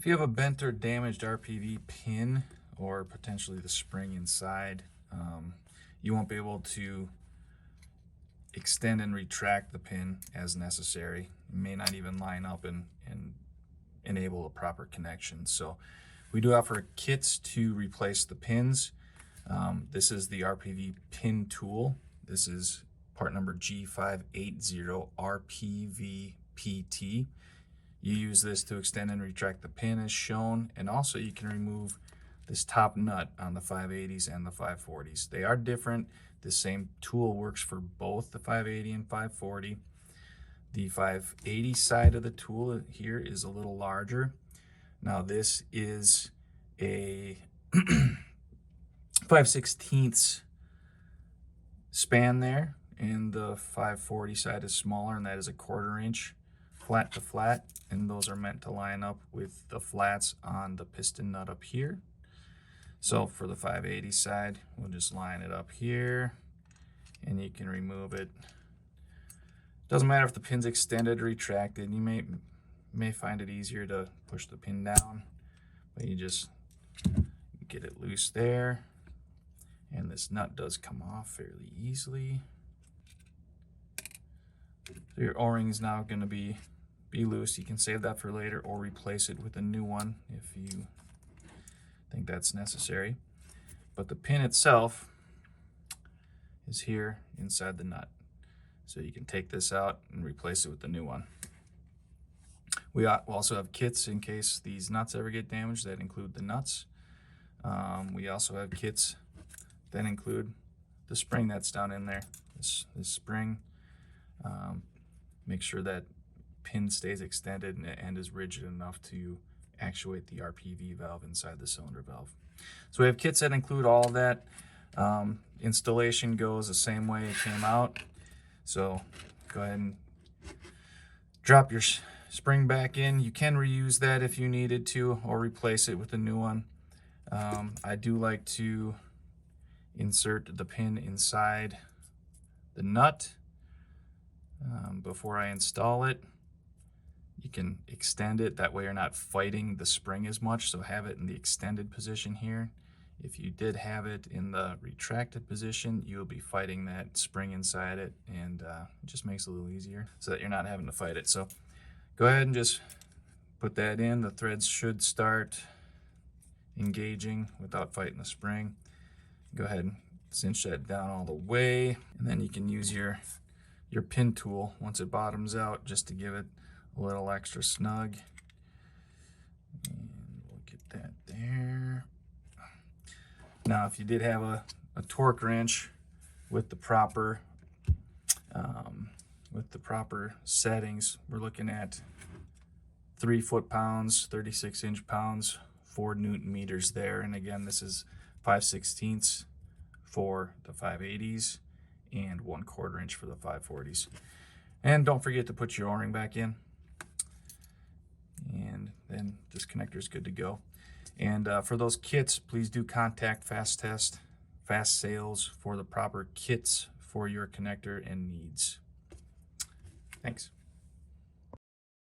If you have a bent or damaged RPV pin or potentially the spring inside, you won't be able to extend and retract the pin as necessary. It may not even line up and enable a proper connection. So we do offer kits to replace the pins. This is the RPV pin tool. This is part number G580 RPV PT. You use this to extend and retract the pin as shown, and also you can remove this top nut on the 580s and the 540s. They are different. The same tool works for both the 580 and 540. The 580 side of the tool here is a little larger. Now this is a 5/16 span there, and the 540 side is smaller, and that is a 1/4 inch flat to flat, and those are meant to line up with the flats on the piston nut up here. So for the 580 side, we'll just line it up here, and you can remove it. Doesn't matter if the pin's extended or retracted. You may find it easier to push the pin down, but you just get it loose there, and this nut does come off fairly easily. So your O-ring is now going to be loose. You can save that for later or replace it with a new one if you think that's necessary. But the pin itself is here inside the nut. So you can take this out and replace it with the new one. We also have kits in case these nuts ever get damaged that include the nuts. We also have kits that include the spring that's down in there. This spring. Make sure that pin stays extended and is rigid enough to actuate the RPV valve inside the cylinder valve. So we have kits that include all of that. Installation goes the same way it came out. So go ahead and drop your spring back in. You can reuse that if you needed to, or replace it with a new one. I do like to insert the pin inside the nut before I install it. You can extend it, that way you're not fighting the spring as much, so have it in the extended position here. If you did have it in the retracted position, you'll be fighting that spring inside it, and it just makes it a little easier so that you're not having to fight it. So go ahead and just put that in. The threads should start engaging without fighting the spring. Go ahead and cinch that down all the way, and then you can use your pin tool once it bottoms out just to give it a little extra snug. And we'll get that there. Now if you did have a torque wrench with the proper settings, we're looking at 3 foot-pounds, 36 inch-pounds, 4 Newton meters there. And again, this is 5/16 for the 580s and 1/4 inch for the 540s. And don't forget to put your O-ring back in, and then this connector is good to go. And for those kits, please do contact FasTest, Fast Sales, for the proper kits for your connector and needs. Thanks.